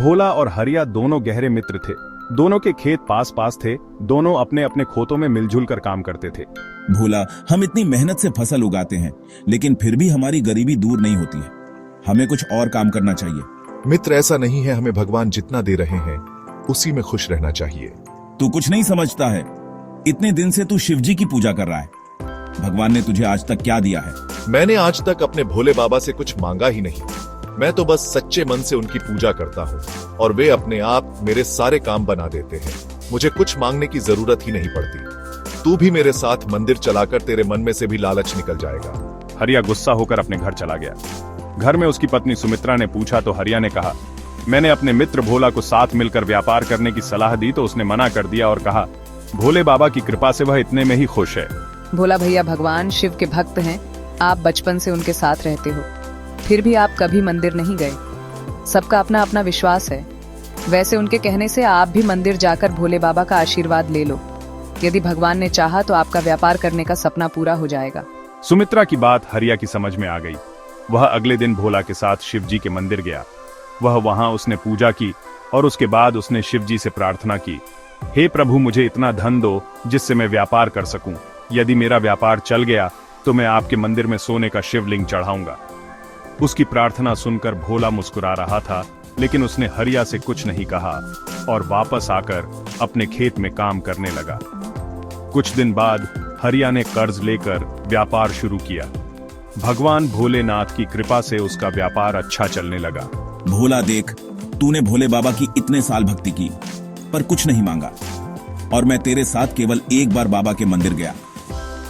भोला और हरिया दोनों गहरे मित्र थे। दोनों के खेत पास पास थे। दोनों अपने अपने खेतों में मिलजुल कर काम करते थे। भोला, हम इतनी मेहनत से फसल उगाते हैं, लेकिन फिर भी हमारी गरीबी दूर नहीं होती है। हमें कुछ और काम करना चाहिए। मित्र, ऐसा नहीं है। हमें भगवान जितना दे रहे हैं उसी में खुश रहना चाहिए। तू कुछ नहीं समझता है। इतने दिन से तू शिवजी की पूजा कर रहा है। भगवान ने तुझे आज तक क्या दिया है? मैंने आज तक अपने भोले बाबा से कुछ मांगा ही नहीं। मैं तो बस सच्चे मन से उनकी पूजा करता हूँ और वे अपने आप मेरे सारे काम बना देते हैं। मुझे कुछ मांगने की जरूरत ही नहीं पड़ती। तू भी मेरे साथ मंदिर चलाकर तेरे मन में से भी लालच निकल जाएगा। हरिया गुस्सा होकर अपने घर चला गया। घर में उसकी पत्नी सुमित्रा ने पूछा तो हरिया ने कहा, मैंने अपने मित्र भोला को साथ मिलकर व्यापार करने की सलाह दी तो उसने मना कर दिया और कहा, भोले बाबा की कृपा से वह इतने में ही खुश है। भोला भैया भगवान शिव के भक्त हैं। आप बचपन से उनके साथ रहते हो, फिर भी आप कभी मंदिर नहीं गए। सबका अपना अपना विश्वास है। वैसे उनके कहने से आप भी मंदिर जाकर भोले बाबा का आशीर्वाद ले लो। यदि भगवान ने चाहा तो आपका व्यापार करने का सपना पूरा हो जाएगा। सुमित्रा की बात हरिया की समझ में आ गई। वह अगले दिन भोला के साथ शिवजी के मंदिर गया। वहां उसने पूजा की और उसके बाद उसने शिवजी से प्रार्थना की, हे प्रभु, मुझे इतना धन दो जिससे मैं व्यापार कर सकूं। यदि मेरा व्यापार चल गया तो मैं आपके मंदिर में सोने का शिवलिंग चढ़ाऊंगा। उसकी प्रार्थना सुनकर भोला मुस्कुरा रहा था, लेकिन उसने हरिया से कुछ नहीं कहा और वापस आकर अपने खेत में काम करने लगा। कुछ दिन बाद हरिया ने कर्ज लेकर व्यापार शुरू किया। भगवान भोलेनाथ की कृपा से उसका व्यापार अच्छा चलने लगा। भोला देख, तूने भोले बाबा की इतने साल भक्ति की पर कुछ नहीं मांगा, और मैं तेरे साथ केवल एक बार बाबा के मंदिर गया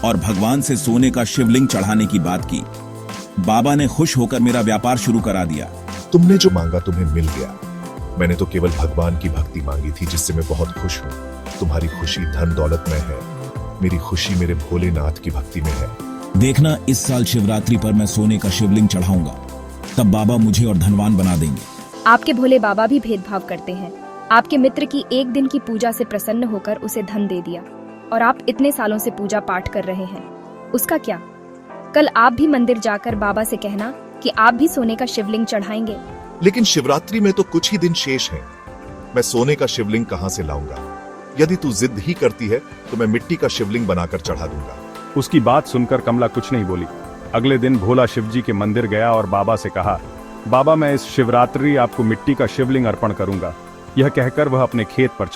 और भगवान से सोने का शिवलिंग चढ़ाने की बात की। बाबा ने खुश होकर मेरा व्यापार शुरू करा दिया। तुमने जो मांगा तुम्हें मिल गया। मैंने तो केवल भगवान की भक्ति मांगी थी, जिससे मैं बहुत खुश हूँ। तुम्हारी खुशी धन दौलत में है, मेरी खुशी मेरे भोलेनाथ की भक्ति में है। देखना, इस साल शिवरात्रि पर मैं सोने का शिवलिंग चढ़ाऊंगा, तब बाबा मुझे और धनवान बना देंगे। आपके भोले बाबा भी भेदभाव करते हैं। आपके मित्र की एक दिन की पूजा से प्रसन्न होकर उसे धन दे दिया, और आप इतने सालों से पूजा पाठ कर रहे हैं, उसका क्या? कल आप भी मंदिर जाकर बाबा से कहना कि आप भी सोने का शिवलिंग चढ़ाएंगे। लेकिन शिवरात्रि में तो कुछ ही दिन शेष हैं। मैं सोने का शिवलिंग कहां से लाऊंगा? यदि तू जिद ही करती है तो मैं मिट्टी का शिवलिंग बनाकर चढ़ा दूंगा। उसकी बात सुनकर कमला कुछ नहीं बोली। अगले दिन भोला शिवजी के मंदिर गया और बाबा से कहा, बाबा, मैं इस शिवरात्रि आपको मिट्टी का शिवलिंग अर्पण करूंगा। यह कहकर वह अपने खेत पर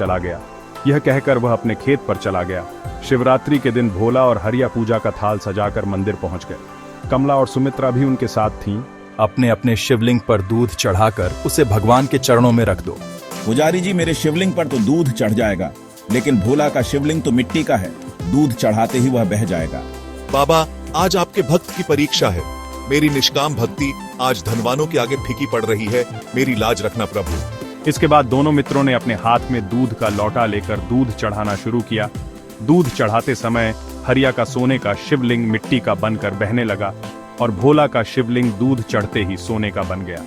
चला गया। शिवरात्रि के दिन भोला और हरिया पूजा का थाल सजाकर मंदिर पहुंच गए। कमला और सुमित्रा भी उनके साथ थीं। अपने अपने शिवलिंग पर दूध चढ़ाकर उसे भगवान के चरणों में रख दो। पुजारी जी, मेरे शिवलिंग पर तो दूध चढ़ जाएगा, लेकिन भोला का शिवलिंग तो मिट्टी का है। दूध चढ़ाते ही वह बह जाएगा। बाबा, आज आपके भक्त की परीक्षा है। मेरी निष्काम भक्ति आज धनवानों के आगे फीकी पड़ रही है। मेरी लाज रखना प्रभु। इसके बाद दोनों मित्रों ने अपने हाथ में दूध का लौटा लेकर दूध चढ़ाना शुरू किया। दूध चढ़ाते समय हरिया का सोने का शिवलिंग मिट्टी का बनकर बहने लगा और भोला का शिवलिंग दूध चढ़ते ही सोने का बन गया।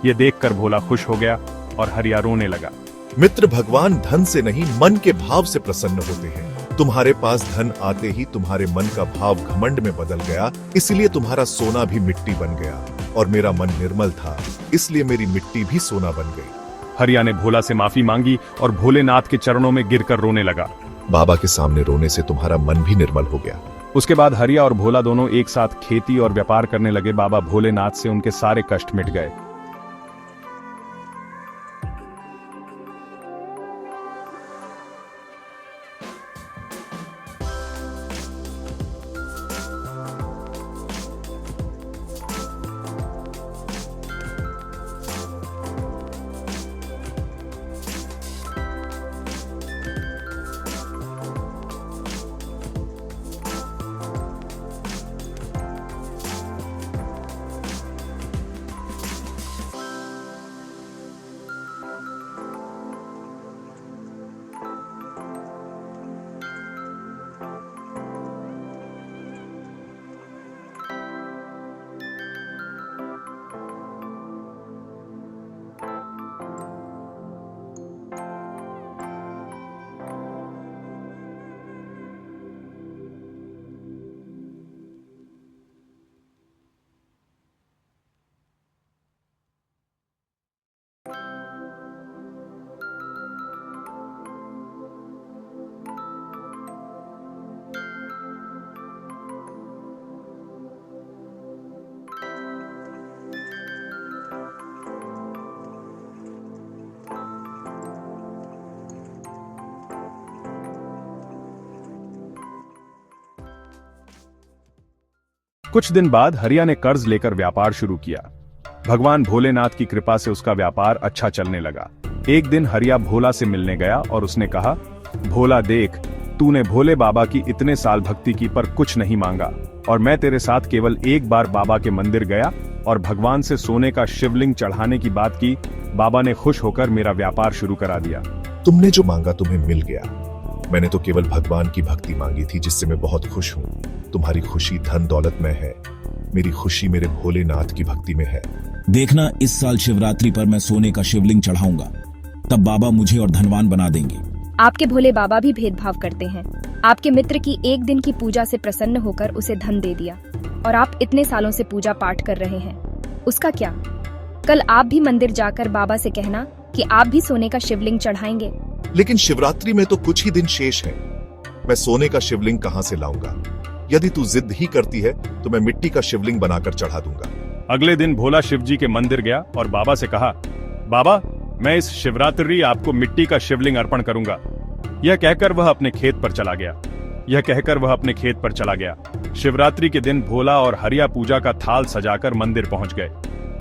ये देखकर भोला खुश हो गया और हरिया रोने लगा। मित्र, भगवान धन से नहीं मन के भाव से प्रसन्न होते हैं। तुम्हारे पास धन आते ही तुम्हारे मन का भाव घमंड में बदल गया, इसलिए तुम्हारा सोना भी मिट्टी बन गया। और मेरा मन निर्मल था, इसलिए मेरी मिट्टी भी सोना बन गई। हरिया ने भोला से माफी मांगी और भोलेनाथ के चरणों में गिरकर रोने लगा। बाबा के सामने रोने से तुम्हारा मन भी निर्मल हो गया। उसके बाद हरिया और भोला दोनों एक साथ खेती और व्यापार करने लगे। बाबा भोलेनाथ से उनके सारे कष्ट मिट गए। कुछ दिन बाद हरिया ने कर्ज लेकर व्यापार शुरू किया। भगवान भोलेनाथ की कृपा से उसका व्यापार अच्छा चलने लगा। एक दिन हरिया भोला से मिलने गया और उसने कहा, भोला देख, तूने भोले बाबा की इतने साल भक्ति की पर कुछ नहीं मांगा, और मैं तेरे साथ केवल एक बार बाबा के मंदिर गया और भगवान से सोने का शिवलिंग चढ़ाने की बात की। बाबा ने खुश होकर मेरा व्यापार शुरू करा दिया। तुमने जो मांगा तुम्हें मिल गया। मैंने तो केवल भगवान की भक्ति मांगी थी, जिससे मैं बहुत खुश हूँ। तुम्हारी खुशी धन दौलत में है, मेरी खुशी मेरे भोलेनाथ की भक्ति में है। देखना, इस साल शिवरात्रि पर मैं सोने का शिवलिंग चढ़ाऊंगा, तब बाबा मुझे और धनवान बना देंगे। आपके भोले बाबा भी भेदभाव करते हैं। आपके मित्र की एक दिन की पूजा से प्रसन्न होकर उसे धन दे दिया, और आप इतने सालों से पूजा पाठ कर रहे हैं, उसका क्या? कल आप भी मंदिर जाकर बाबा से कहना कि आप भी सोने का शिवलिंग चढ़ाएंगे। लेकिन शिवरात्रि में तो कुछ ही दिन शेष है, मैं सोने का शिवलिंग कहां से लाऊंगा? यदि तू जिद ही करती है तो मैं मिट्टी का शिवलिंग बनाकर चढ़ा दूंगा। अगले दिन भोला शिव जी के मंदिर गया और बाबा से कहा, बाबा, मैं इस शिवरात्रि आपको मिट्टी का शिवलिंग अर्पण करूंगा। यह कहकर वह अपने खेत पर चला गया। शिवरात्रि के दिन भोला और हरिया पूजा का थाल सजाकर मंदिर पहुंच गए।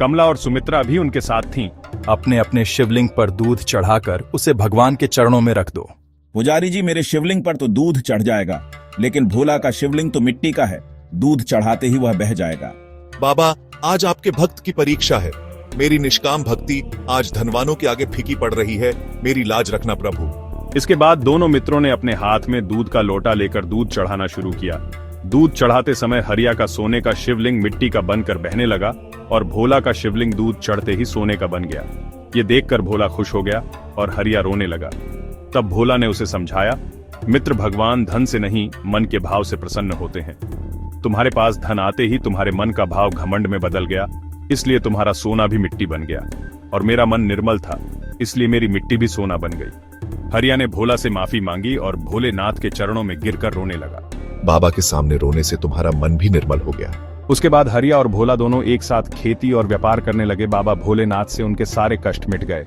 कमला और सुमित्रा भी उनके साथ थीं। अपने अपने शिवलिंग पर दूध चढ़ाकर उसे भगवान के चरणों में रख दो। पुजारी जी, मेरे शिवलिंग पर तो दूध चढ़ जाएगा, लेकिन भोला का शिवलिंग तो मिट्टी का है, दूध चढ़ाते ही वह बह जाएगा। बाबा, आज आपके भक्त की परीक्षा है। मेरी निष्काम भक्ति आज धनवानों के आगे फीकी पड़ रही है। मेरी लाज रखना प्रभु। इसके बाद दोनों मित्रों ने अपने हाथ में दूध का लोटा लेकर दूध चढ़ाना शुरू किया। दूध चढ़ाते समय हरिया का सोने का शिवलिंग मिट्टी का बनकर बहने लगा और भोला का शिवलिंग दूध चढ़ते ही सोने का बन गया। ये देखकर भोला खुश हो गया और हरिया रोने लगा। तब भोला ने उसे समझाया, मित्र भगवान धन से नहीं, मन के भाव से प्रसन्न होते हैं। तुम्हारे पास धन आते ही तुम्हारे मन का भाव घमंड में बदल गया, इसलिए तुम्हारा सोना भी मिट्टी बन गया, और मेरा मन निर्मल था, इसलिए मेरी मिट्टी भी सोना बन गई। हरिया ने भोला से माफी मांगी और भोलेनाथ के चरणों में गिरकर रोने लगा। बाबा के सामने रोने से तुम्हारा मन भी निर्मल हो गया। उसके बाद हरिया और भोला दोनों एक साथ खेती और व्यापार करने लगे। बाबा भोलेनाथ से उनके सारे कष्ट मिट गए।